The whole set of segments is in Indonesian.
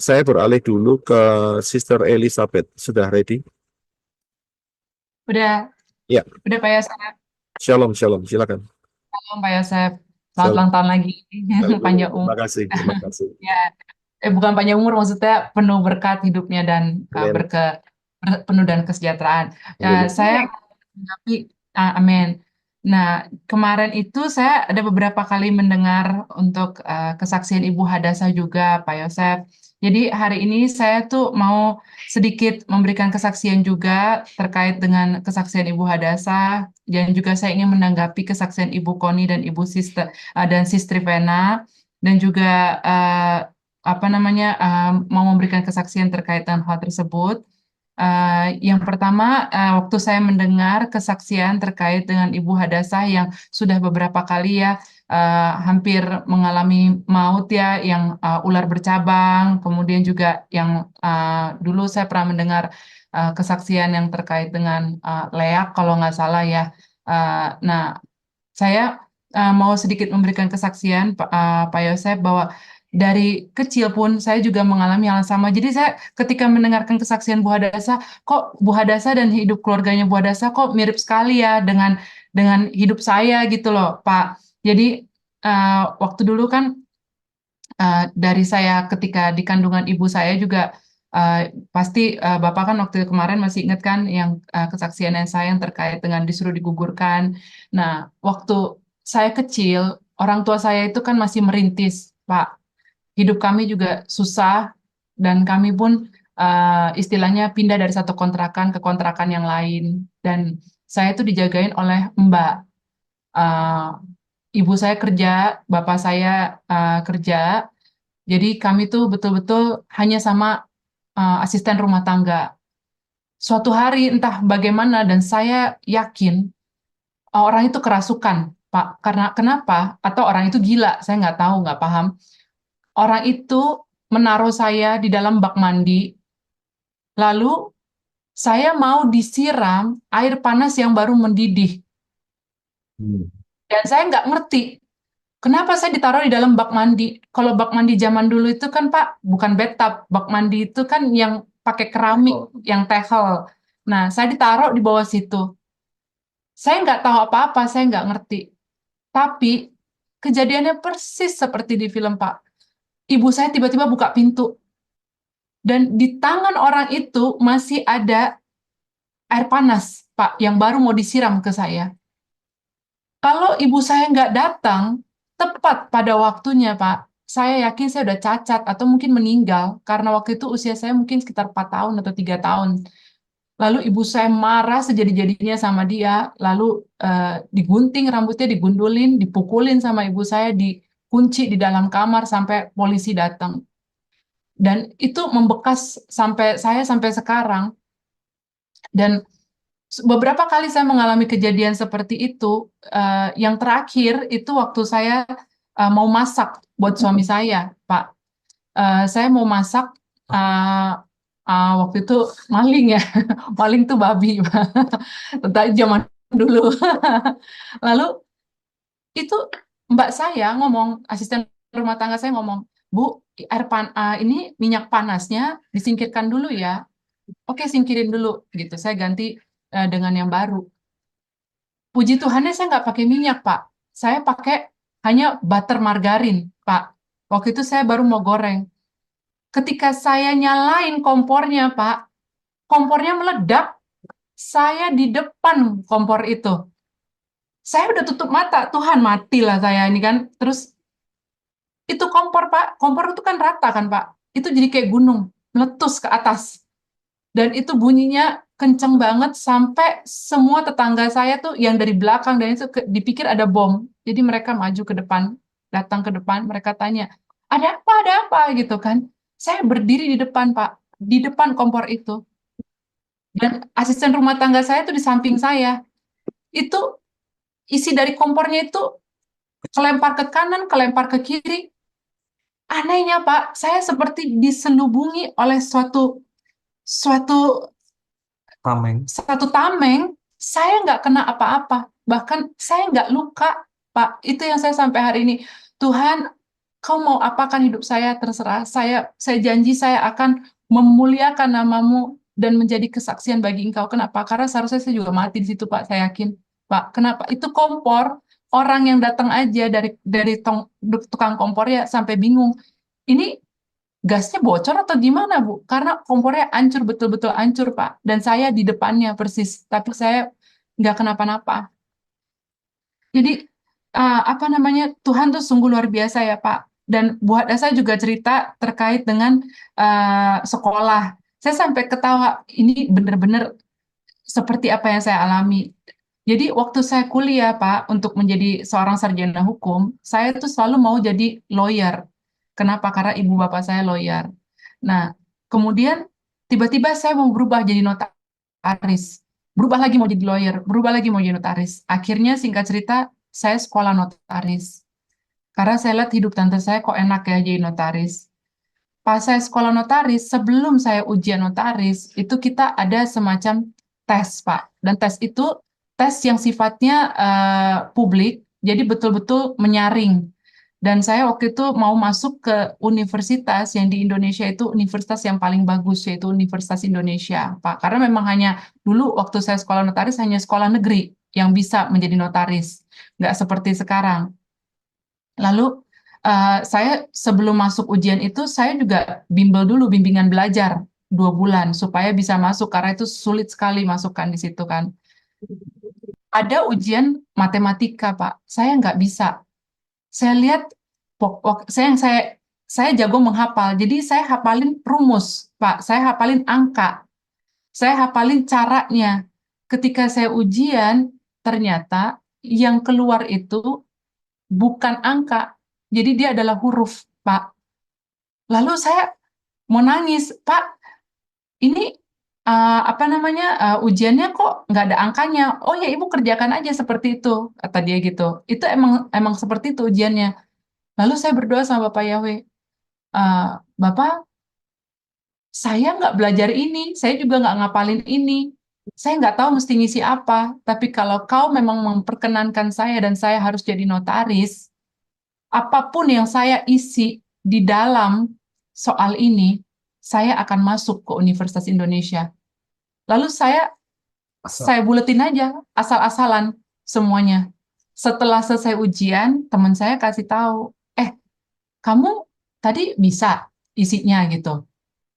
Saya beralih dulu ke Sister Elizabeth. Sudah ready? Udah, Ya, udah Pak Yosef. shalom, shalom. Silakan. Shalom Pak Yosef. Selamat Shalom. ulang tahun lagi. Aduh, Panjang terima umur. kasih, terima kasih. Ya, bukan panjang umur, maksudnya penuh berkat hidupnya dan Amin. penuh dan kesejahteraan. Amin. Saya menanggapi, amin. Nah, kemarin itu saya ada beberapa kali mendengar untuk kesaksian Ibu Hadassah juga, Pak Yosef. Jadi hari ini saya tuh mau sedikit memberikan kesaksian juga terkait dengan kesaksian Ibu Hadassah, dan juga saya ingin menanggapi kesaksian Ibu Koni dan Ibu Sister dan Sistri Vena, dan juga apa namanya mau memberikan kesaksian terkait dengan hal tersebut. Yang pertama, waktu saya mendengar kesaksian terkait dengan Ibu Hadassah yang sudah beberapa kali ya hampir mengalami maut ya, yang ular bercabang, kemudian juga yang dulu saya pernah mendengar kesaksian yang terkait dengan leak kalau nggak salah ya. Nah, saya mau sedikit memberikan kesaksian, Pak Yosef, bahwa dari kecil pun saya juga mengalami hal yang sama. Jadi saya ketika mendengarkan kesaksian Bu Hadassah, kok Bu Hadassah dan hidup keluarganya Bu Hadassah kok mirip sekali ya dengan hidup saya gitu loh, Pak. Jadi waktu dulu kan dari saya ketika di kandungan ibu saya juga uh, pasti Bapak kan waktu kemarin masih ingat kan yang kesaksian yang saya yang terkait dengan disuruh digugurkan. Nah, waktu saya kecil, orang tua saya itu kan masih merintis, Pak. Hidup kami juga susah dan kami pun istilahnya pindah dari satu kontrakan ke kontrakan yang lain, dan saya itu dijagain oleh Mbak. Uh, Ibu saya kerja, bapak saya kerja, jadi kami tuh betul-betul hanya sama asisten rumah tangga. Suatu hari entah bagaimana dan saya yakin orang itu kerasukan, Pak. Karena kenapa? Atau orang itu gila? Saya nggak tahu, nggak paham. Orang itu menaruh saya di dalam bak mandi, lalu saya mau disiram air panas yang baru mendidih. Hmm. Dan saya nggak ngerti kenapa saya ditaruh di dalam bak mandi. Kalau bak mandi zaman dulu itu kan Pak, bukan bathtub. Bak mandi itu kan yang pakai keramik, yang tehel. Nah, saya ditaruh di bawah situ. Saya nggak tahu apa-apa, saya nggak ngerti. Tapi kejadiannya persis seperti di film Pak. Ibu saya tiba-tiba buka pintu. Dan di tangan orang itu masih ada air panas, Pak, yang baru mau disiram ke saya. Kalau ibu saya nggak datang tepat pada waktunya, Pak, saya yakin saya udah cacat atau mungkin meninggal karena waktu itu usia saya mungkin sekitar 4 tahun atau 3 tahun. Lalu ibu saya marah sejadi-jadinya sama dia, lalu digunting rambutnya, digundulin, dipukulin sama ibu saya, dikunci di dalam kamar sampai polisi datang. Dan itu membekas sampai saya sampai sekarang. Dan beberapa kali saya mengalami kejadian seperti itu. Yang terakhir itu waktu saya mau masak buat suami saya, Pak. Saya mau masak uh, waktu itu maling ya, maling tuh babi, Pak. Tentang zaman dulu. Lalu itu mbak saya ngomong, asisten rumah tangga saya ngomong, Bu, ini minyak panasnya disingkirkan dulu ya. Oke, singkirin dulu gitu. Saya ganti dengan yang baru. Puji Tuhannya saya nggak pakai minyak, Pak. Saya pakai hanya butter margarin, Pak. Waktu itu saya baru mau goreng. Ketika saya nyalain kompornya, Pak, kompornya meledak. Saya di depan kompor itu. Saya udah tutup mata, Tuhan matilah saya ini kan. Terus itu kompor, Pak. Kompor itu kan rata kan, Pak. Itu jadi kayak gunung, meletus ke atas. Dan itu bunyinya kenceng banget sampai semua tetangga saya tuh yang dari belakang dan itu dipikir ada bom. Jadi mereka maju ke depan, datang ke depan, mereka tanya, ada apa gitu kan. Saya berdiri di depan, Pak, di depan kompor itu. Dan asisten rumah tangga saya tuh di samping saya. Itu isi dari kompornya itu kelempar ke kanan, kelempar ke kiri. Anehnya, Pak, saya seperti diselubungi oleh suatu suatu Tameng. satu tameng. Saya nggak kena apa-apa, bahkan saya nggak luka, Pak. Itu yang saya sampai hari ini. Tuhan, Kau mau apakan hidup saya, terserah. Saya janji saya akan memuliakan namamu dan menjadi kesaksian bagi engkau. Kenapa? Karena seharusnya saya juga mati di situ, Pak. Saya yakin, Pak. Kenapa? Itu kompor, orang yang datang aja dari tukang kompor ya sampai bingung. Ini gasnya bocor atau gimana, Bu? Karena kompornya hancur, betul-betul hancur, Pak. Dan saya di depannya persis, tapi saya nggak kenapa-napa. Jadi apa namanya, Tuhan tuh sungguh luar biasa ya Pak. Dan Bu Hadasa juga cerita terkait dengan sekolah. Saya sampai ketawa, ini benar-benar seperti apa yang saya alami. Jadi waktu saya kuliah Pak, untuk menjadi seorang sarjana hukum, saya tuh selalu mau jadi lawyer. Kenapa? Karena ibu bapak saya lawyer. Nah, kemudian tiba-tiba saya mau berubah jadi notaris. Berubah lagi mau jadi lawyer, berubah lagi mau jadi notaris. Akhirnya singkat cerita, saya sekolah notaris. Karena saya lihat hidup tante saya kok enak ya jadi notaris. Pas saya sekolah notaris, sebelum saya ujian notaris, itu kita ada semacam tes, Pak. Dan tes itu tes yang sifatnya publik, jadi betul-betul menyaring. Dan saya waktu itu mau masuk ke universitas yang di Indonesia itu universitas yang paling bagus, yaitu Universitas Indonesia, Pak. Karena memang hanya dulu waktu saya sekolah notaris, hanya sekolah negeri yang bisa menjadi notaris. Nggak seperti sekarang. Lalu saya sebelum masuk ujian itu saya juga bimbel dulu bimbingan belajar 2 bulan supaya bisa masuk karena itu sulit sekali masukkan di situ kan. Ada ujian matematika Pak, saya nggak bisa. Saya lihat saya jago menghafal, jadi saya hafalin rumus Pak, saya hafalin angka, saya hafalin caranya. Ketika saya ujian ternyata yang keluar itu bukan angka, jadi dia adalah huruf, Pak. Lalu saya mau nangis, Pak, ini apa namanya ujiannya kok nggak ada angkanya? Oh ya ibu kerjakan aja seperti itu, kata dia gitu. Itu emang emang seperti itu ujiannya. Lalu saya berdoa sama Bapak Yahweh, "Eh, Bapak, saya nggak belajar ini, saya juga nggak ngapalin ini. Saya nggak tahu mesti ngisi apa, tapi kalau kau memang memperkenankan saya dan saya harus jadi notaris, apapun yang saya isi di dalam soal ini, saya akan masuk ke Universitas Indonesia. Lalu saya buletin aja asal-asalan semuanya. Setelah selesai ujian, teman saya kasih tahu, kamu tadi bisa isinya gitu.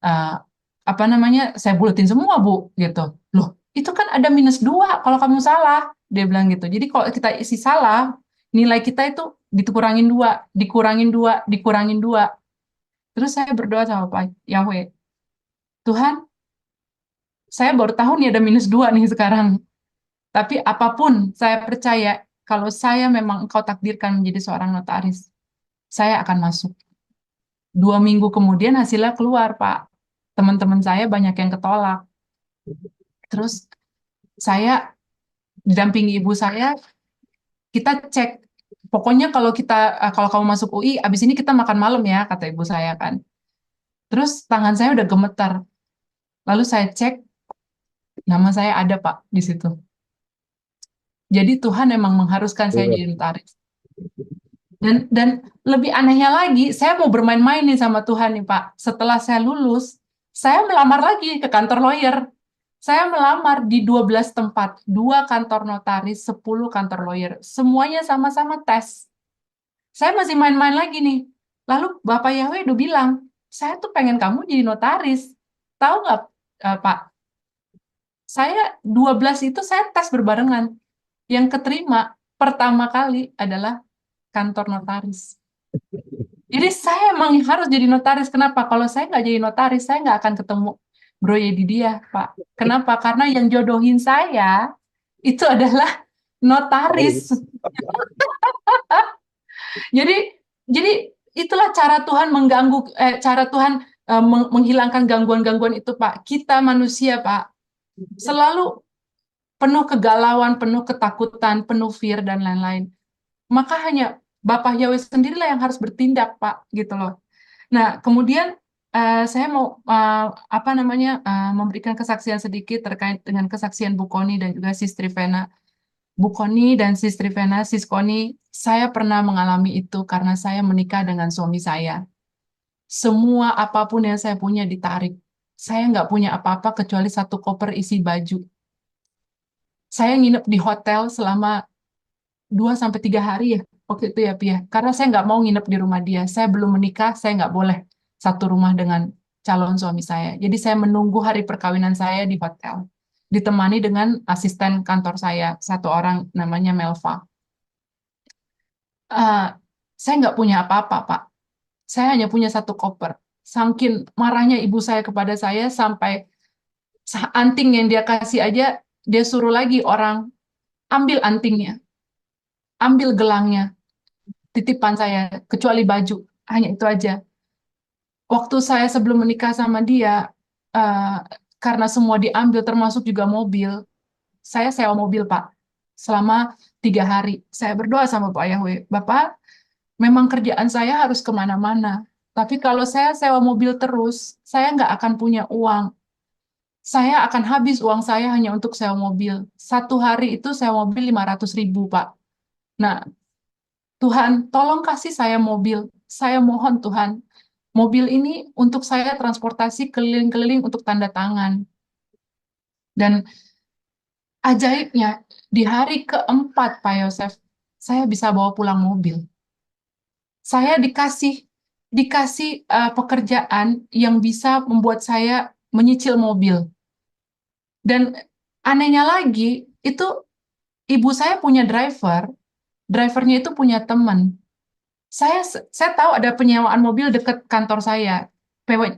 Eh, apa namanya? Saya buletin semua Bu, gitu. Loh, itu kan ada -2 kalau kamu salah. Dia bilang gitu. Jadi kalau kita isi salah, nilai kita itu dikurangin 2, dikurangin 2, dikurangin 2. Terus saya berdoa sama Pak Yahweh, Tuhan, saya baru tahu nih ada -2 nih sekarang. Tapi apapun, saya percaya kalau saya memang Engkau takdirkan menjadi seorang notaris, saya akan masuk. 2 minggu kemudian hasilnya keluar, Pak. Teman-teman saya banyak yang ketolak. Terus saya didampingi ibu saya, kita cek. Pokoknya kalau kamu masuk UI, abis ini kita makan malam ya, kata ibu saya kan. Terus tangan saya udah gemetar. Lalu saya cek, nama saya ada Pak di situ. Jadi Tuhan memang mengharuskan saya jadi notaris. Dan lebih anehnya lagi, saya mau bermain-main nih sama Tuhan nih Pak. Setelah saya lulus, saya melamar lagi ke kantor lawyer. Saya melamar di 12 tempat, 2 kantor notaris, 10 kantor lawyer. Semuanya sama-sama tes. Saya masih main-main lagi nih. Lalu Bapak Yahweh udah bilang, saya tuh pengen kamu jadi notaris. Tahu nggak, Pak? Saya 12 itu saya tes berbarengan. Yang keterima pertama kali adalah kantor notaris. Jadi saya emang harus jadi notaris. Kenapa? Kalau saya nggak jadi notaris, saya nggak akan ketemu Bro Yedi dia, Pak. Kenapa? Karena yang jodohin saya itu adalah notaris. Jadi jadi itulah cara Tuhan cara Tuhan menghilangkan gangguan-gangguan itu, Pak. Kita manusia, Pak, selalu penuh kegalauan, penuh ketakutan, penuh fear dan lain-lain. Maka hanya Bapak Yahweh sendirilah yang harus bertindak, Pak, gitu loh. Nah, kemudian saya mau apa namanya memberikan kesaksian sedikit terkait dengan kesaksian Bu Koni dan juga Sis Trivena. Bu Koni dan Sis Trivena, Sis Koni, saya pernah mengalami itu karena saya menikah dengan suami saya. Semua apapun yang saya punya ditarik. Saya nggak punya apa-apa kecuali satu koper isi baju. Saya nginep di hotel selama 2 sampai 3 hari ya, waktu itu ya, Pia. Karena saya nggak mau nginep di rumah dia. Saya belum menikah, saya nggak boleh satu rumah dengan calon suami saya. Jadi saya menunggu hari perkawinan saya di hotel. Ditemani dengan asisten kantor saya, satu orang namanya Melva. Eh, saya nggak punya apa-apa, Pak. Saya hanya punya satu koper. Saking marahnya ibu saya kepada saya sampai anting yang dia kasih aja, dia suruh lagi orang ambil antingnya, ambil gelangnya, titipan saya, kecuali baju. Hanya itu aja. Waktu saya sebelum menikah sama dia, eh, karena semua diambil, termasuk juga mobil, saya sewa mobil, Pak. Selama 3 hari, saya berdoa sama Pak Yahweh, Bapak, memang kerjaan saya harus kemana-mana. Tapi kalau saya sewa mobil terus, saya nggak akan punya uang. Saya akan habis uang saya hanya untuk sewa mobil. Satu hari itu sewa mobil 500.000, Pak. Nah, Tuhan, tolong kasih saya mobil. Saya mohon Tuhan, mobil ini untuk saya transportasi keliling-keliling untuk tanda tangan. Dan ajaibnya, di hari keempat, Pak Yosef, saya bisa bawa pulang mobil. Saya dikasih pekerjaan yang bisa membuat saya menyicil mobil. Dan anehnya lagi, itu ibu saya punya drivernya itu punya teman. Saya tahu ada penyewaan mobil dekat kantor saya.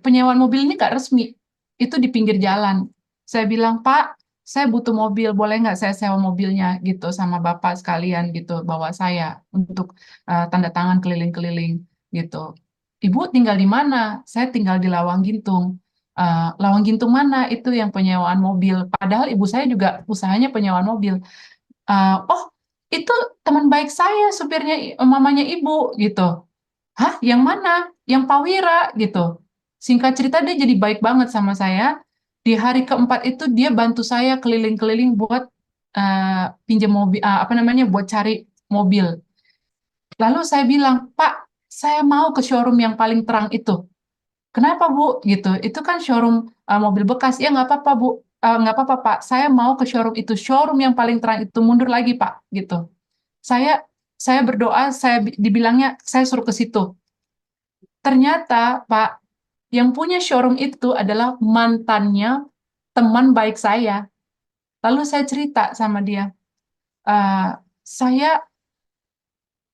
Penyewaan mobil ini nggak resmi, itu di pinggir jalan. Saya bilang, Pak, saya butuh mobil, boleh nggak saya sewa mobilnya gitu sama Bapak sekalian gitu, bawa saya untuk tanda tangan keliling-keliling gitu. Ibu tinggal di mana? Saya tinggal di Lawang Gintung. Lawang Gintung mana? Itu yang penyewaan mobil. Padahal ibu saya juga usahanya penyewaan mobil. Oh, itu teman baik saya, supirnya mamanya ibu gitu. Hah, yang mana? Yang Pak Wira gitu. Singkat cerita dia jadi baik banget sama saya. Di hari keempat itu dia bantu saya keliling-keliling buat pinjam mobil, apa namanya, buat cari mobil. Lalu saya bilang, Pak, saya mau ke showroom yang paling terang itu. Kenapa, Bu? Gitu. Itu kan showroom mobil bekas. Ya nggak apa-apa, Bu. Nggak apa-apa, Pak. Saya mau ke showroom itu. Showroom yang paling terang itu. Mundur lagi, Pak. Gitu. Saya saya berdoa, dibilangnya saya suruh ke situ. Ternyata, Pak, yang punya showroom itu adalah mantannya teman baik saya. Lalu saya cerita sama dia, "Eh, saya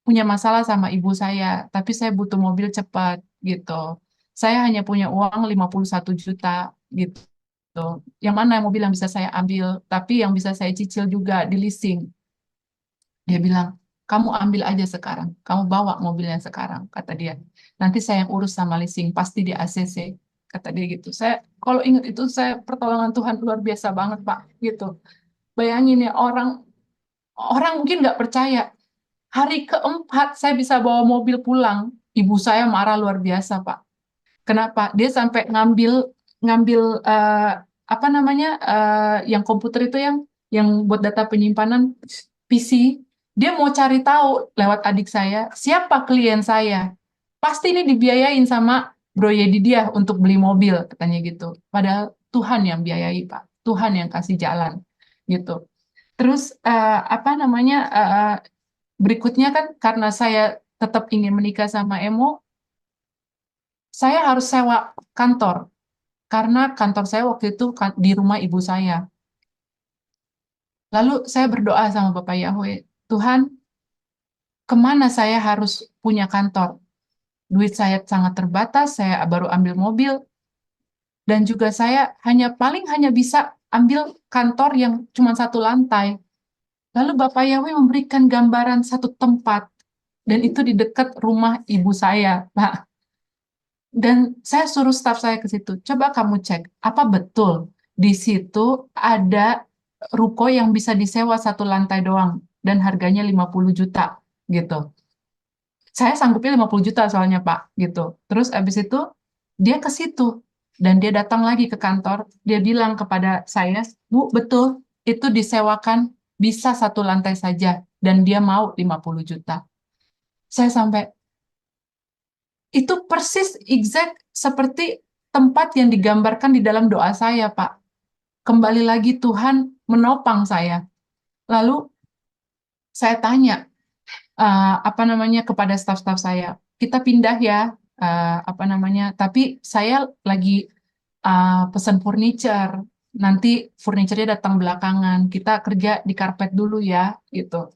punya masalah sama ibu saya, tapi saya butuh mobil cepat gitu. Saya hanya punya uang 51 juta gitu. Yang mana mobil yang bisa saya ambil, tapi yang bisa saya cicil juga di leasing." Dia bilang, kamu ambil aja sekarang, kamu bawa mobilnya sekarang, kata dia. Nanti saya yang urus sama leasing, pasti di ACC, kata dia gitu. Saya kalau ingat itu, saya pertolongan Tuhan luar biasa banget, Pak, gitu. Bayangin ya, orang orang mungkin nggak percaya. Hari keempat saya bisa bawa mobil pulang. Ibu saya marah luar biasa, Pak. Kenapa? Dia sampai ngambil ngambil apa namanya, yang komputer itu, yang buat data penyimpanan PC. Dia mau cari tahu lewat adik saya siapa klien saya. Pasti ini dibiayain sama Bro Yedi dia untuk beli mobil, katanya gitu. Padahal Tuhan yang biayai, Pak. Tuhan yang kasih jalan gitu. Terus apa namanya, berikutnya kan karena saya tetap ingin menikah sama Emo, saya harus sewa kantor karena kantor saya waktu itu di rumah ibu saya. Lalu saya berdoa sama Bapak Yahweh, Tuhan, kemana saya harus punya kantor? Duit saya sangat terbatas, saya baru ambil mobil, dan juga saya paling hanya bisa ambil kantor yang cuma satu lantai. Lalu Bapak Yahweh memberikan gambaran satu tempat, dan itu di dekat rumah ibu saya, Pak. Dan saya suruh staf saya ke situ, coba kamu cek, apa betul di situ ada ruko yang bisa disewa satu lantai doang dan harganya 50 juta gitu. Saya sanggupnya 50 juta soalnya, Pak, gitu. Terus abis itu dia ke situ dan dia datang lagi ke kantor, dia bilang kepada saya, Bu, betul itu disewakan bisa satu lantai saja, dan dia mau 50 juta. Saya sampai, itu persis exact seperti tempat yang digambarkan di dalam doa saya, Pak. Kembali lagi Tuhan menopang saya. Lalu saya tanya, apa namanya, kepada staf-staf saya, kita pindah ya, apa namanya, tapi saya lagi pesan furniture, nanti furniture-nya datang belakangan, kita kerja di karpet dulu ya, gitu.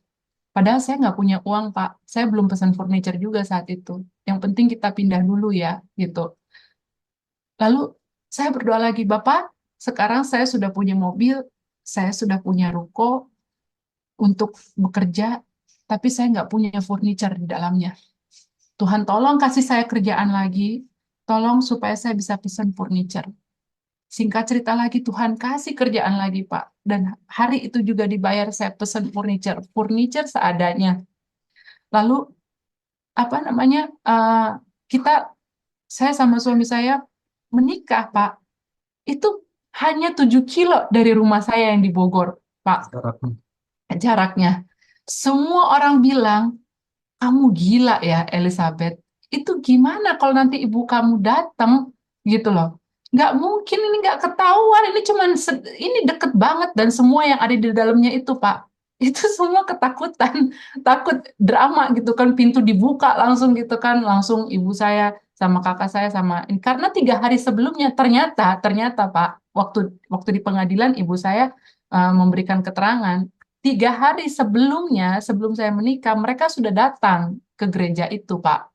Padahal saya nggak punya uang, Pak. Saya belum pesan furniture juga saat itu. Yang penting kita pindah dulu ya, gitu. Lalu saya berdoa lagi, Bapak, sekarang saya sudah punya mobil, saya sudah punya ruko untuk bekerja, tapi saya nggak punya furniture di dalamnya. Tuhan tolong kasih saya kerjaan lagi, tolong supaya saya bisa pesan furniture. Singkat cerita lagi, Tuhan kasih kerjaan lagi, Pak. Dan hari itu juga dibayar, saya pesan furniture. Furniture seadanya. Lalu, apa namanya, saya sama suami saya menikah, Pak. Itu hanya 7 kilo dari rumah saya yang di Bogor, Pak, jaraknya. Semua orang bilang, kamu gila ya, Elizabeth. Itu gimana kalau nanti ibu kamu datang, gitu loh. Nggak mungkin, ini nggak ketahuan, ini cuman ini deket banget, dan semua yang ada di dalamnya itu, Pak. Itu semua ketakutan, takut drama gitu kan, pintu dibuka langsung gitu kan, langsung ibu saya sama kakak saya sama ini. Karena 3 hari sebelumnya ternyata Pak, waktu di pengadilan ibu saya memberikan keterangan, 3 hari sebelumnya, sebelum saya menikah, mereka sudah datang ke gereja itu, Pak.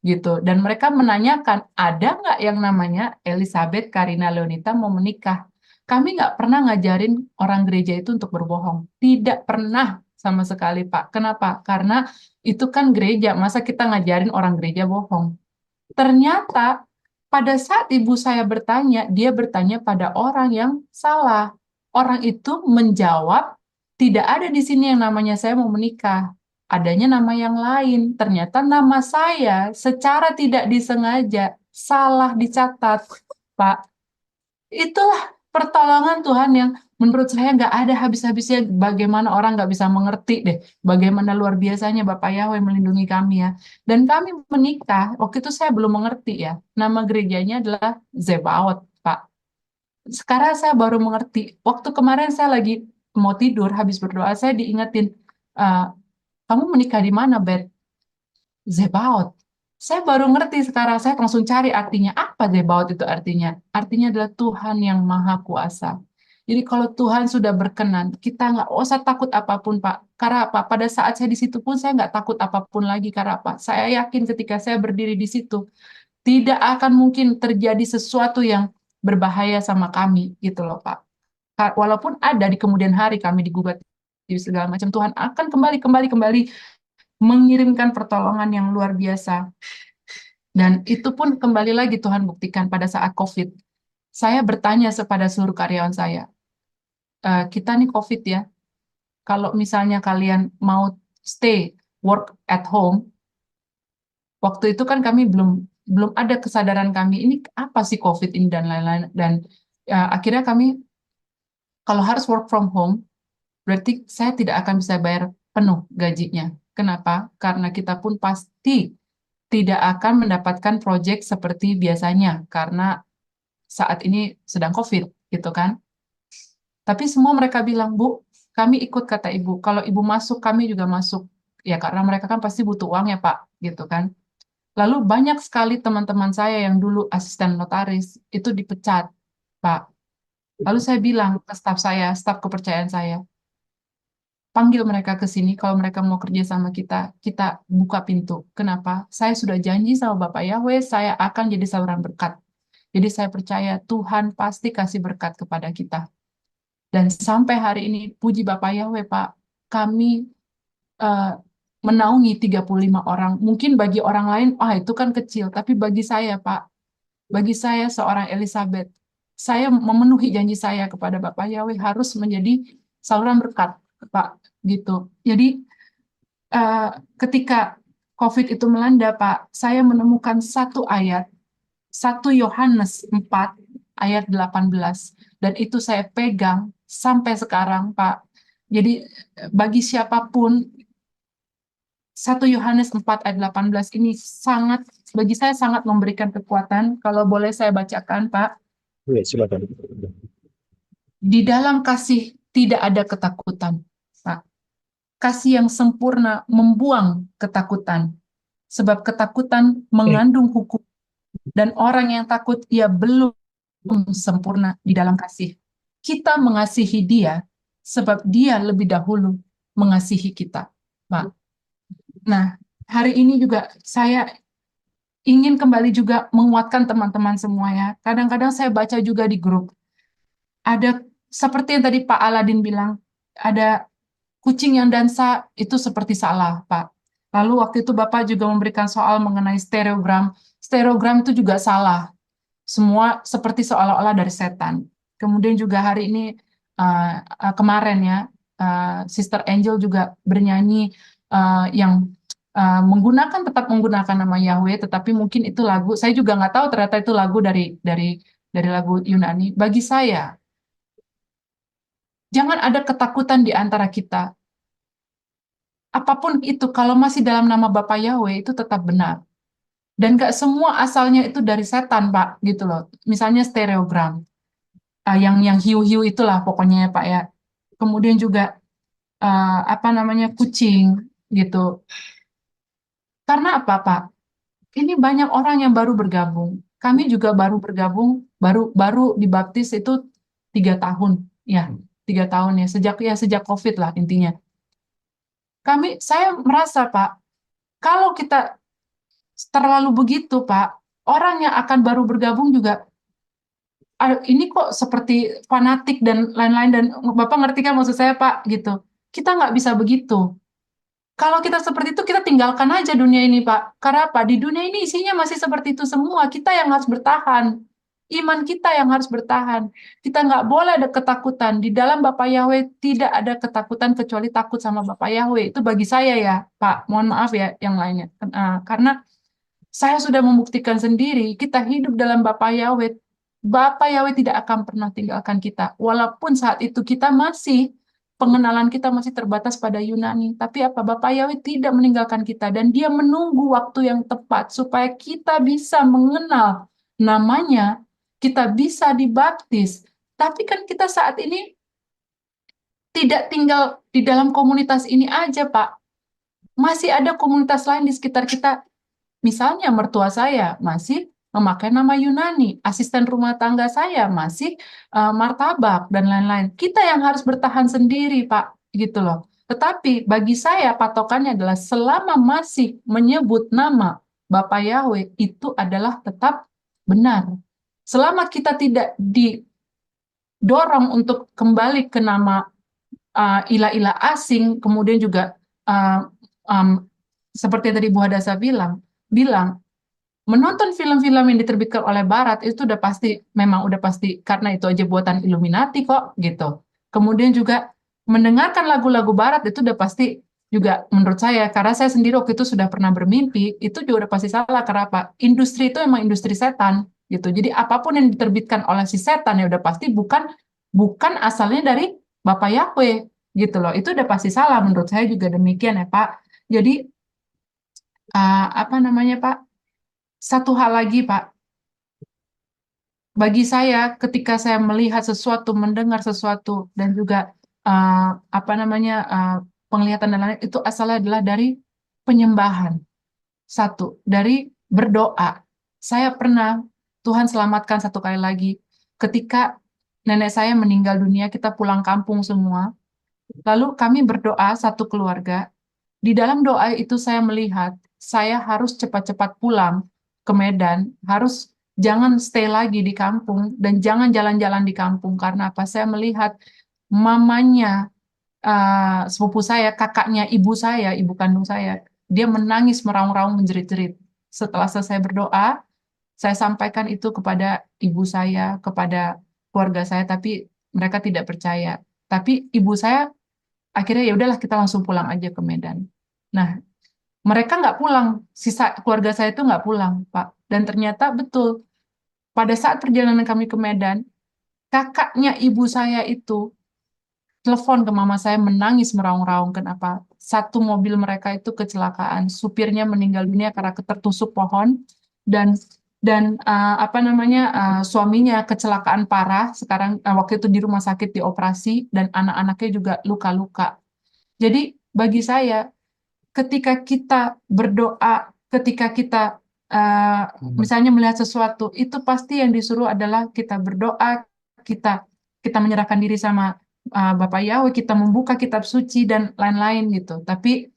Gitu. Dan mereka menanyakan, ada nggak yang namanya Elizabeth Karina Leonita mau menikah? Kami nggak pernah ngajarin orang gereja itu untuk berbohong. Tidak pernah sama sekali, Pak. Kenapa? Karena itu kan gereja, masa kita ngajarin orang gereja bohong? Ternyata pada saat ibu saya bertanya, dia bertanya pada orang yang salah. Orang itu menjawab, tidak ada di sini yang namanya saya mau menikah. Adanya nama yang lain. Ternyata nama saya secara tidak disengaja salah dicatat, Pak. Itulah pertolongan Tuhan yang menurut saya nggak ada habis-habisnya. Bagaimana orang nggak bisa mengerti deh. Bagaimana luar biasanya Bapak Yahweh melindungi kami ya. Dan kami menikah, waktu itu saya belum mengerti ya. Nama gerejanya adalah Zebaot, Pak. Sekarang saya baru mengerti. Waktu kemarin saya lagi mau tidur, habis berdoa, saya diingetin, "Eh, kamu menikah di mana, Beth?" Zebaot. Saya baru ngerti sekarang, saya langsung cari artinya. Apa Zebaot itu artinya? Artinya adalah Tuhan yang Maha Kuasa. Jadi kalau Tuhan sudah berkenan, kita nggak usah takut apapun, Pak. Karena apa? Pada saat saya di situ pun saya nggak takut apapun lagi. Karena apa? Saya yakin ketika saya berdiri di situ, tidak akan mungkin terjadi sesuatu yang berbahaya sama kami, gitu loh, Pak. Walaupun ada di kemudian hari kami digugat di segala macam, Tuhan akan kembali mengirimkan pertolongan yang luar biasa. Dan itu pun kembali lagi Tuhan buktikan pada saat COVID. Saya bertanya kepada seluruh karyawan saya, kita nih COVID ya, kalau misalnya kalian mau stay, work at home, waktu itu kan kami belum belum ada kesadaran kami, ini apa sih COVID ini dan lain-lain. Dan akhirnya kami, kalau harus work from home, berarti saya tidak akan bisa bayar penuh gajinya. Kenapa? Karena kita pun pasti tidak akan mendapatkan proyek seperti biasanya karena saat ini sedang COVID, gitu kan. Tapi semua mereka bilang, Bu, kami ikut kata Ibu. Kalau Ibu masuk, kami juga masuk. Ya karena mereka kan pasti butuh uang ya Pak, gitu kan. Lalu banyak sekali teman-teman saya yang dulu asisten notaris itu dipecat, Pak. Lalu saya bilang ke staf saya, staf kepercayaan saya, panggil mereka ke sini kalau mereka mau kerja sama kita, kita buka pintu. Kenapa? Saya sudah janji sama Bapak Yahweh, saya akan jadi saluran berkat. Jadi saya percaya Tuhan pasti kasih berkat kepada kita. Dan sampai hari ini, puji Bapak Yahweh, Pak, kami eh, menaungi 35 orang. Mungkin bagi orang lain, itu kan kecil. Tapi bagi saya, Pak, bagi saya seorang Elizabeth, saya memenuhi janji saya kepada Bapak Yahweh harus menjadi saluran berkat, Pak. Gitu. Jadi eh, ketika COVID itu melanda, Pak, saya menemukan satu ayat, 1 Yohanes 4 ayat 18. Dan itu saya pegang sampai sekarang, Pak. Jadi bagi siapapun 1 Yohanes 4 ayat 18 ini sangat, bagi saya sangat memberikan kekuatan. Kalau boleh saya bacakan, Pak. Ya, silakan. Di dalam kasih tidak ada ketakutan, Pak. Kasih yang sempurna membuang ketakutan. Sebab ketakutan mengandung hukum. Dan orang yang takut ia belum sempurna di dalam kasih. Kita mengasihi dia sebab dia lebih dahulu mengasihi kita, Pak. Nah, hari ini juga saya ingin kembali juga menguatkan teman-teman semua ya. Kadang-kadang saya baca juga di grup, ada seperti yang tadi Pak Aladin bilang, ada kucing yang dansa itu seperti salah, Pak. Lalu waktu itu Bapak juga memberikan soal mengenai stereogram. Stereogram itu juga salah. Semua seperti seolah-olah dari setan. Kemudian juga hari ini, kemarin ya, Sister Angel juga bernyanyi yang tetap menggunakan nama Yahweh, tetapi mungkin itu lagu, saya juga nggak tahu ternyata itu lagu dari lagu Yunani. Bagi saya, jangan ada ketakutan di antara kita. Apapun itu, kalau masih dalam nama Bapa Yahweh, itu tetap benar. Dan gak semua asalnya itu dari setan, Pak, gitu loh. Misalnya stereogram, yang hiu-hiu itulah pokoknya ya, Pak ya. Kemudian juga apa namanya kucing, gitu. Karena apa, Pak? Ini banyak orang yang baru bergabung. Kami juga baru bergabung, baru dibaptis itu 3 tahun, ya, 3 tahun ya, sejak COVID lah intinya. Saya merasa, Pak, kalau kita terlalu begitu, Pak, orang yang akan baru bergabung juga, ini kok seperti fanatik dan lain-lain, dan Bapak ngerti kan maksud saya, Pak, gitu. Kita nggak bisa begitu. Kalau kita seperti itu, kita tinggalkan aja dunia ini, Pak. Karena apa? Di dunia ini isinya masih seperti itu semua. Kita yang harus bertahan. Iman kita yang harus bertahan. Kita nggak boleh ada ketakutan. Di dalam Bapak Yahweh tidak ada ketakutan kecuali takut sama Bapak Yahweh. Itu bagi saya ya, Pak. Mohon maaf ya yang lainnya. Karena saya sudah membuktikan sendiri, kita hidup dalam Bapa Yahweh. Bapa Yahweh tidak akan pernah tinggalkan kita. Walaupun saat itu pengenalan kita masih terbatas pada Yunani. Tapi apa? Bapa Yahweh tidak meninggalkan kita. Dan dia menunggu waktu yang tepat supaya kita bisa mengenal namanya, kita bisa dibaptis. Tapi kan kita saat ini tidak tinggal di dalam komunitas ini aja, Pak. Masih ada komunitas lain di sekitar kita. Misalnya mertua saya masih memakai nama Yunani, asisten rumah tangga saya masih martabak dan lain-lain. Kita yang harus bertahan sendiri, Pak, gitu loh. Tetapi bagi saya patokannya adalah selama masih menyebut nama Bapak Yahweh itu adalah tetap benar. Selama kita tidak didorong untuk kembali ke nama ilah-ilah asing, kemudian juga uh, um, seperti yang tadi Bu Hadasa bilang menonton film-film yang diterbitkan oleh Barat itu memang udah pasti karena itu aja buatan Illuminati kok gitu. Kemudian juga mendengarkan lagu-lagu Barat itu udah pasti juga menurut saya, karena saya sendiri waktu itu sudah pernah bermimpi, itu juga udah pasti salah. Karena apa? Industri itu emang industri setan gitu. Jadi apapun yang diterbitkan oleh si setan ya udah pasti bukan bukan asalnya dari Bapak Yahweh gitu loh. Itu udah pasti salah, menurut saya juga demikian ya Pak. Jadi apa namanya Pak? Satu hal lagi Pak, bagi saya ketika saya melihat sesuatu, mendengar sesuatu, dan juga apa namanya penglihatan dan lain itu asalnya adalah dari penyembahan. Satu, dari berdoa. Saya pernah, Tuhan selamatkan satu kali lagi, ketika nenek saya meninggal dunia, kita pulang kampung semua, lalu kami berdoa satu keluarga. Di dalam doa itu saya melihat, saya harus cepat-cepat pulang ke Medan, jangan stay lagi di kampung, dan jangan jalan-jalan di kampung. Karena apa? Saya melihat mamanya, sepupu saya, kakaknya ibu kandung saya, dia menangis meraung-raung menjerit-jerit. Setelah selesai berdoa, saya sampaikan itu kepada ibu saya, kepada keluarga saya, tapi mereka tidak percaya. Tapi ibu saya akhirnya ya udahlah kita langsung pulang aja ke Medan. Nah, mereka nggak pulang, sisa keluarga saya itu nggak pulang, Pak. Dan ternyata betul, pada saat perjalanan kami ke Medan, kakaknya ibu saya itu telepon ke mama saya menangis meraung-raung. Kenapa? Satu mobil mereka itu kecelakaan, supirnya meninggal dunia karena tertusuk pohon, dan suaminya kecelakaan parah. Sekarang waktu itu di rumah sakit dioperasi dan anak-anaknya juga luka-luka. Jadi bagi saya, ketika kita berdoa, ketika kita misalnya melihat sesuatu, itu pasti yang disuruh adalah kita berdoa, kita kita menyerahkan diri sama Bapak Yahweh, kita membuka kitab suci dan lain-lain gitu. Tapi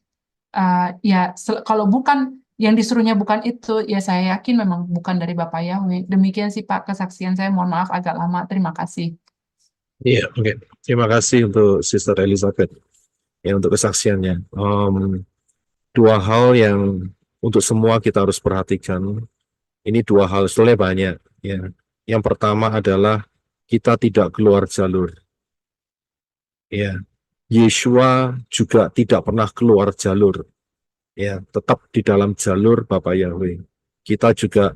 ya kalau bukan yang disuruhnya bukan itu, ya saya yakin memang bukan dari Bapak Yahweh. Demikian sih Pak kesaksian saya. Mohon maaf agak lama. Terima kasih. Iya, oke. Terima kasih untuk Sister Elizabeth ya untuk kesaksiannya. Dua hal yang untuk semua kita harus perhatikan. Ini dua hal, sebenarnya banyak. Ya. Yang pertama adalah kita tidak keluar jalur. Ya, Yeshua juga tidak pernah keluar jalur. Ya, tetap di dalam jalur Bapak Yahweh. Kita juga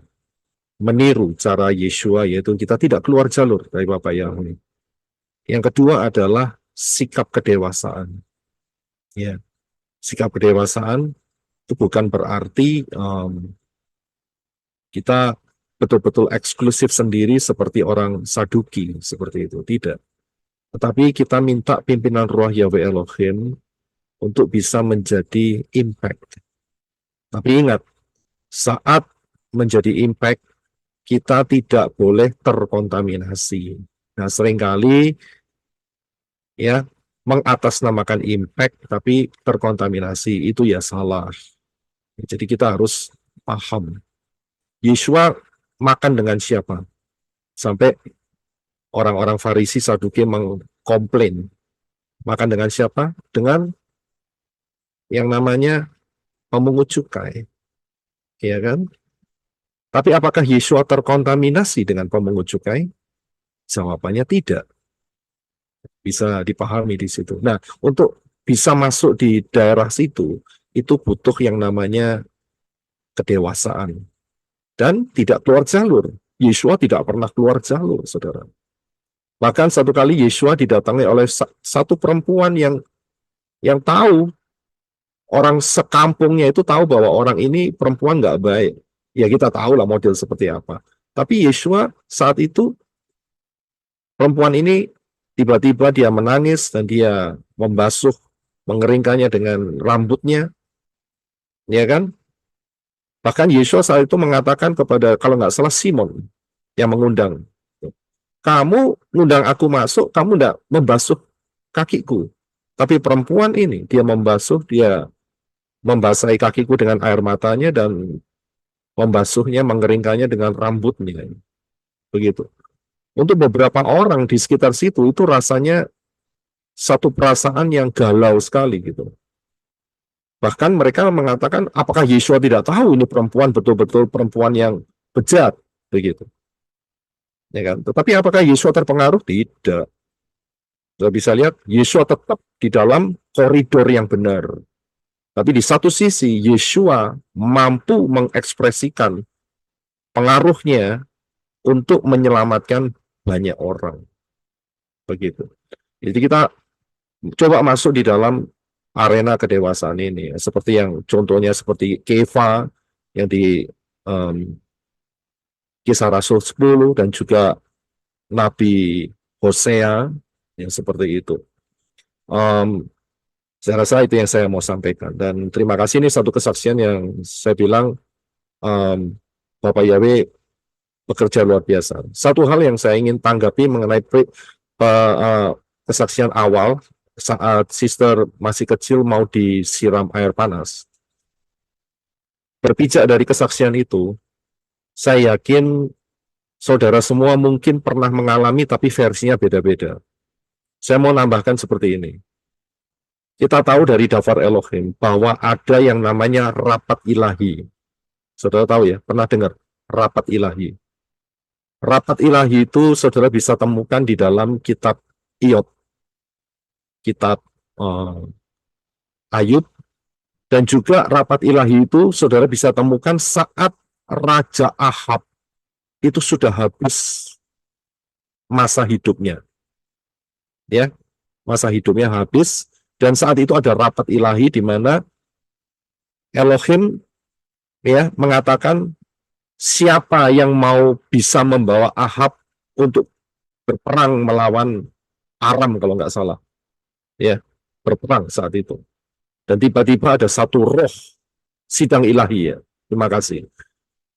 meniru cara Yeshua, yaitu kita tidak keluar jalur dari Bapak Yahweh. Yang kedua adalah sikap kedewasaan. Ya, sikap kedewasaan itu bukan berarti kita betul-betul eksklusif sendiri seperti orang Saduki, seperti itu. Tidak. Tetapi kita minta pimpinan Roh Yahweh Elohim untuk bisa menjadi impact. Tapi ingat, saat menjadi impact, kita tidak boleh terkontaminasi. Nah, seringkali ya mengatasnamakan impact tapi terkontaminasi, itu ya salah. Jadi kita harus paham. Yeshua makan dengan siapa? Sampai orang-orang Farisi Saduki mengkomplain. Makan dengan siapa? Dengan yang namanya pemungut cukai. Ya kan? Tapi apakah Yeshua terkontaminasi dengan pemungut cukai? Jawabannya tidak. Bisa dipahami di situ. Nah, untuk bisa masuk di daerah situ, itu butuh yang namanya kedewasaan. Dan tidak keluar jalur. Yeshua tidak pernah keluar jalur, saudara. Bahkan satu kali Yeshua didatangi oleh satu perempuan yang tahu, orang sekampungnya itu tahu bahwa orang ini perempuan nggak baik. Ya kita tahu lah model seperti apa. Tapi Yeshua saat itu, perempuan ini tiba-tiba dia menangis dan dia membasuh, mengeringkannya dengan rambutnya. Ya kan? Bahkan Yeshua saat itu mengatakan kepada, kalau nggak salah Simon yang mengundang, kamu ngundang aku masuk, kamu nggak membasuh kakiku. Tapi perempuan ini, dia membasahi kakiku dengan air matanya dan membasuhnya, mengeringkannya dengan rambutnya. Begitu. Untuk beberapa orang di sekitar situ, itu rasanya satu perasaan yang galau sekali gitu. Bahkan mereka mengatakan, apakah Yeshua tidak tahu ini perempuan betul-betul perempuan yang bejat, begitu. Ya kan? Tetapi apakah Yeshua terpengaruh? Tidak. Kita bisa lihat, Yeshua tetap di dalam koridor yang benar. Tapi di satu sisi, Yeshua mampu mengekspresikan pengaruhnya untuk menyelamatkan banyak orang. Begitu. Jadi kita coba masuk di dalam arena kedewasaan ini, seperti yang contohnya seperti Kefa yang di Kisah Rasul 10 dan juga Nabi Hosea yang seperti itu. Saya rasa itu yang saya mau sampaikan, dan terima kasih. Ini satu kesaksian yang saya bilang Bapak Yahweh bekerja luar biasa. Satu hal yang saya ingin tanggapi mengenai kesaksian awal saat sister masih kecil mau disiram air panas. Berpijak dari kesaksian itu, saya yakin saudara semua mungkin pernah mengalami, tapi versinya beda-beda. Saya mau nambahkan seperti ini. Kita tahu dari Dafar Elohim bahwa ada yang namanya rapat ilahi. Saudara tahu ya, pernah dengar rapat ilahi. Rapat ilahi itu saudara bisa temukan di dalam kitab Iyyub, kitab Ayub, dan juga rapat ilahi itu saudara bisa temukan saat Raja Ahab itu sudah habis masa hidupnya. Ya. masa hidupnya habis, dan saat itu ada rapat ilahi di mana Elohim ya mengatakan siapa yang mau bisa membawa Ahab untuk berperang melawan Aram kalau nggak salah, ya berperang saat itu. Dan tiba-tiba ada satu roh sidang ilahi ya. Terima kasih.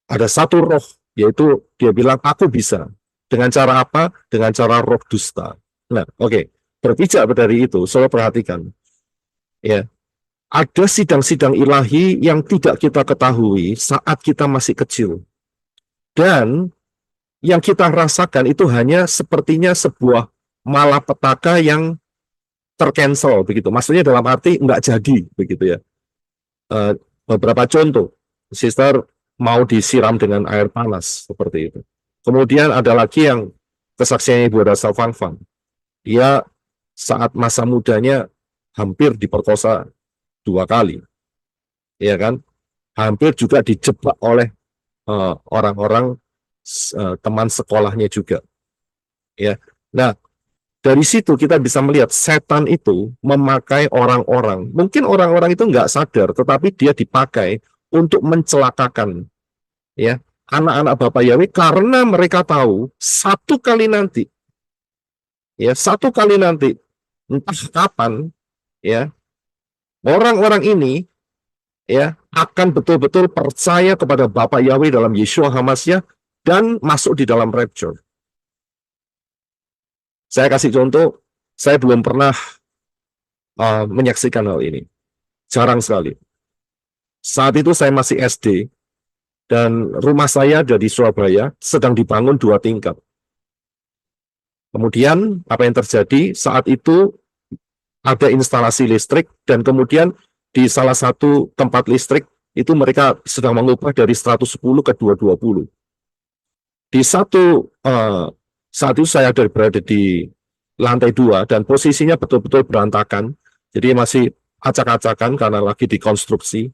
Ada satu roh, yaitu dia bilang aku bisa. Dengan cara apa? Dengan cara roh dusta. Nah, oke. Berpijak dari itu, saudara perhatikan. Ya, ada sidang-sidang ilahi yang tidak kita ketahui saat kita masih kecil. Dan yang kita rasakan itu hanya sepertinya sebuah malapetaka yang tercancel begitu. Maksudnya dalam arti nggak jadi begitu ya. Beberapa contoh, sister mau disiram dengan air panas seperti itu. Kemudian ada lagi yang kesaksiannya Ibu Rasa Fang Fang. Dia saat masa mudanya hampir diperkosa 2 kali, ya kan? Hampir juga dijebak oleh orang-orang teman sekolahnya juga, ya. Nah, dari situ kita bisa melihat setan itu memakai orang-orang. Mungkin orang-orang itu nggak sadar, tetapi dia dipakai untuk mencelakakan ya anak-anak Bapak Yahweh karena mereka tahu satu kali nanti entah kapan ya orang-orang ini ya akan betul-betul percaya kepada Bapak Yahweh dalam Yeshua HaMashiach dan masuk di dalam rapture. Saya kasih contoh, saya belum pernah menyaksikan hal ini. Jarang sekali. Saat itu saya masih SD, dan rumah saya ada di Surabaya, sedang dibangun 2 tingkat. Kemudian, apa yang terjadi? Saat itu ada instalasi listrik, dan kemudian di salah satu tempat listrik, itu mereka sedang mengubah dari 110 ke 220. Di saat itu saya berada di lantai 2 dan posisinya betul-betul berantakan, jadi masih acak-acakan karena lagi dikonstruksi.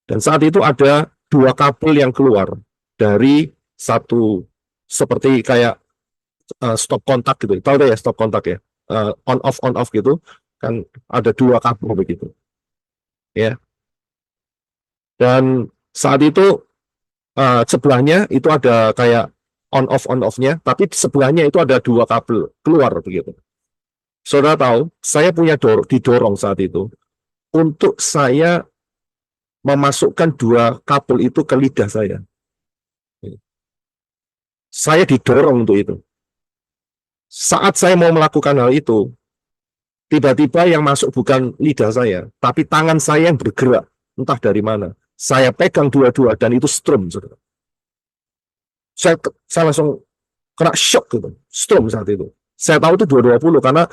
Dan saat itu ada 2 kabel yang keluar dari satu seperti kayak stop kontak gitu, tahu deh ya stop kontak ya, on off gitu, kan ada 2 kabel begitu, ya. Dan saat itu sebelahnya itu ada kayak on off-nya, tapi sebelahnya itu ada 2 kabel keluar begitu. Saudara tahu, saya punya didorong saat itu untuk saya memasukkan 2 kabel itu ke lidah saya. Saya didorong untuk itu. Saat saya mau melakukan hal itu, tiba-tiba yang masuk bukan lidah saya, tapi tangan saya yang bergerak, entah dari mana. Saya pegang dua-dua dan itu strum, saudara. Saya langsung kena shock gitu, strum saat itu. Saya tahu itu 220 karena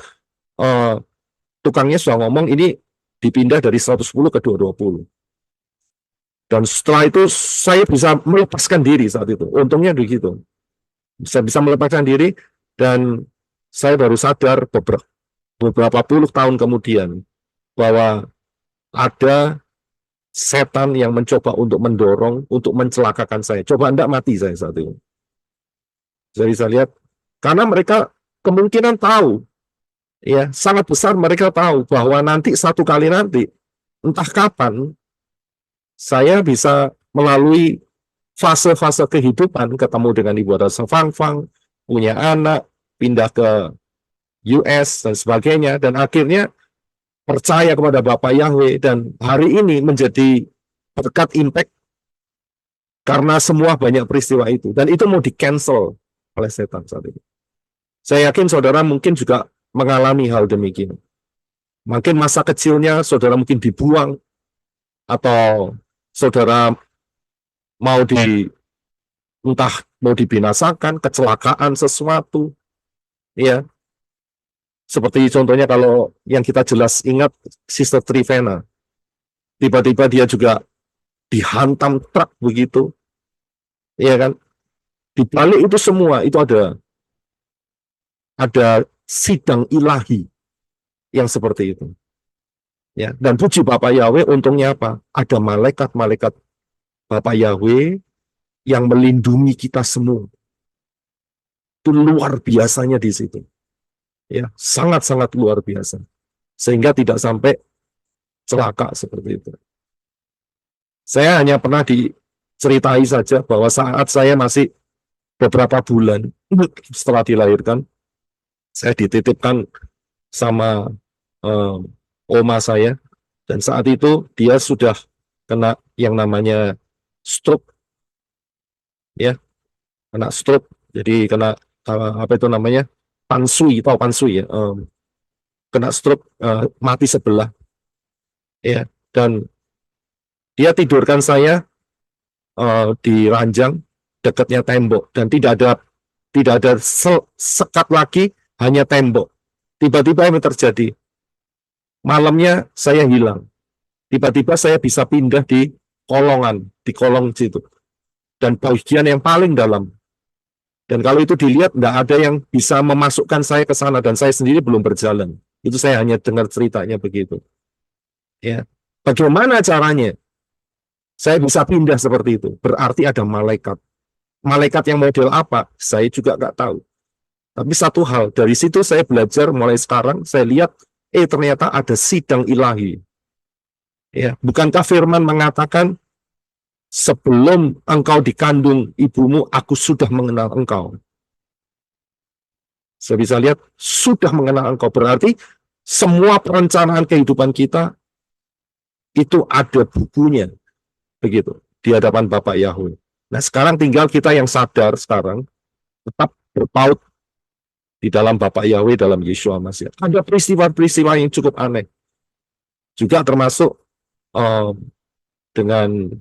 tukangnya sudah ngomong ini dipindah dari 110 ke 220. Dan setelah itu saya bisa melepaskan diri saat itu. Untungnya begitu. Saya bisa melepaskan diri dan saya baru sadar beberapa puluh tahun kemudian bahwa ada setan yang mencoba untuk mendorong, untuk mencelakakan saya. Coba Anda mati saya saat itu. Jadi saya lihat, karena mereka kemungkinan tahu, ya sangat besar mereka tahu bahwa nanti satu kali nanti, entah kapan, saya bisa melalui fase-fase kehidupan, ketemu dengan Ibu Rasa Fang Fang, punya anak, pindah ke US, dan sebagainya, dan akhirnya percaya kepada Bapak Yahweh, dan hari ini menjadi berkat impact karena semua banyak peristiwa itu, dan itu mau di-cancel oleh setan saat itu. Saya yakin saudara mungkin juga mengalami hal demikian. Mungkin masa kecilnya saudara mungkin dibuang, atau saudara entah mau dibinasakan, kecelakaan sesuatu, ya. Seperti contohnya kalau yang kita jelas ingat Sister Trivena, tiba-tiba dia juga dihantam truk begitu, ya kan? Di balik itu semua itu ada sidang ilahi yang seperti itu, ya. Dan puji Bapak Yahweh, untungnya apa? Ada malaikat-malaikat Bapak Yahweh yang melindungi kita semua. Itu luar biasanya di situ. ya sangat-sangat luar biasa, sehingga tidak sampai celaka seperti itu. Saya hanya pernah diceritai saja bahwa saat saya masih beberapa bulan setelah dilahirkan, saya dititipkan sama oma saya, dan saat itu dia sudah kena yang namanya stroke, ya, kena stroke, jadi kena apa itu namanya, pansui, tahu pansui ya, kena stroke, mati sebelah, ya, dan dia tidurkan saya di ranjang dekatnya tembok, dan tidak ada sekat lagi, hanya tembok. Tiba-tiba yang terjadi, malamnya saya hilang. Tiba-tiba saya bisa pindah di kolongan, di kolong situ, dan bagian yang paling dalam. Dan kalau itu dilihat, tidak ada yang bisa memasukkan saya ke sana, dan saya sendiri belum berjalan. Itu saya hanya dengar ceritanya begitu. Ya, bagaimana caranya saya bisa pindah seperti itu? Berarti ada malaikat. Malaikat yang model apa? Saya juga nggak tahu. Tapi satu hal, dari situ saya belajar mulai sekarang, saya lihat, ternyata ada sidang ilahi. Ya, bukankah firman mengatakan, sebelum engkau dikandung ibumu, aku sudah mengenal engkau. Saya bisa lihat, sudah mengenal engkau. Berarti semua perencanaan kehidupan kita, itu ada bukunya. Begitu, di hadapan Bapak Yahweh. Nah, sekarang tinggal kita yang sadar sekarang, tetap berpaut di dalam Bapak Yahweh, dalam Yeshua Masih. Ada peristiwa-peristiwa yang cukup aneh. Juga termasuk dengan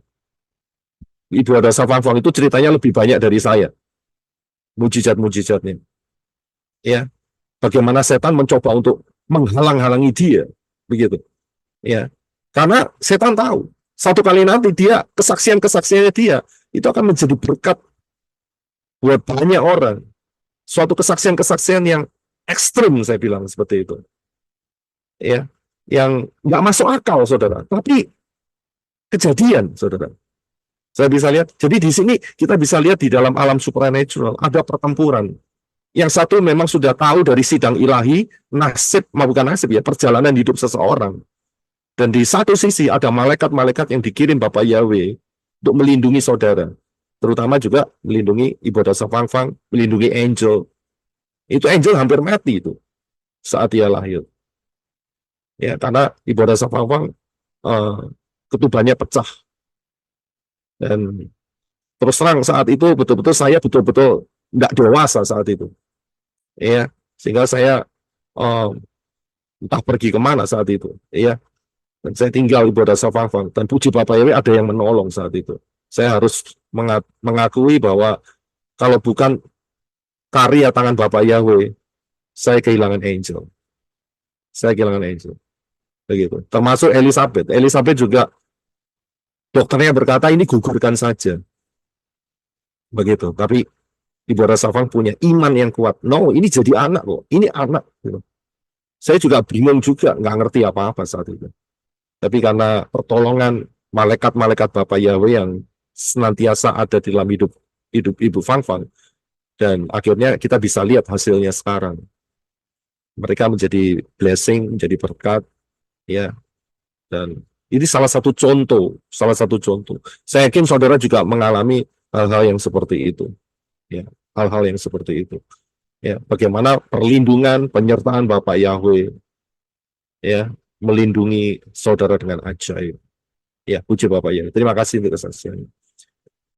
Ibu Hadasa Fangfang itu ceritanya lebih banyak dari saya. Mujizat-mujizatnya. Ya, bagaimana setan mencoba untuk menghalang-halangi dia. Begitu. Ya, karena setan tahu, satu kali nanti dia, kesaksian-kesaksiannya dia, itu akan menjadi berkat buat banyak orang. Suatu kesaksian-kesaksian yang ekstrim, saya bilang seperti itu. Ya, yang nggak masuk akal, saudara. Tapi kejadian, saudara. Saya bisa lihat. Jadi di sini kita bisa lihat di dalam alam supernatural ada pertempuran. Yang satu memang sudah tahu dari sidang ilahi, nasib, bukan nasib ya, perjalanan hidup seseorang. Dan di satu sisi ada malaikat-malaikat yang dikirim Bapak Yahweh untuk melindungi saudara. Terutama juga melindungi Ibu Hadasa Fangfang, melindungi Angel. Itu Angel hampir mati itu saat dia lahir. Ya, karena Ibu Hadasa Fangfang ketubannya pecah. Dan terus terang saat itu betul-betul saya betul-betul nggak dewasa saat itu. Ya, sehingga saya entah pergi kemana saat itu. Ya, dan saya tinggal Ibu Hadasa Fangfang, dan puji Bapak Yahweh ada yang menolong saat itu. Saya harus mengakui bahwa kalau bukan karya tangan Bapak Yahweh, saya kehilangan Angel. Saya kehilangan Angel. Begitu. Termasuk Elizabeth. Elizabeth juga dokternya berkata ini gugurkan saja. Begitu. Tapi Ibu Hadasa Fangfang punya iman yang kuat. No, ini jadi anak kok. Ini anak. Gitu. Saya juga bingung juga, nggak ngerti apa-apa saat itu. Tapi karena pertolongan malaikat-malaikat Bapak Yahweh yang senantiasa ada di dalam hidup Ibu Fangfang, dan akhirnya kita bisa lihat hasilnya sekarang. Mereka menjadi blessing, menjadi berkat, ya. Dan ini salah satu contoh. Saya yakin saudara juga mengalami hal-hal yang seperti itu, ya, hal-hal yang seperti itu. Ya, bagaimana perlindungan, penyertaan Bapak Yahweh, ya, melindungi saudara dengan ajaib. Ya, puji Bapak Yahweh. Terima kasih untuk kesaksiannya.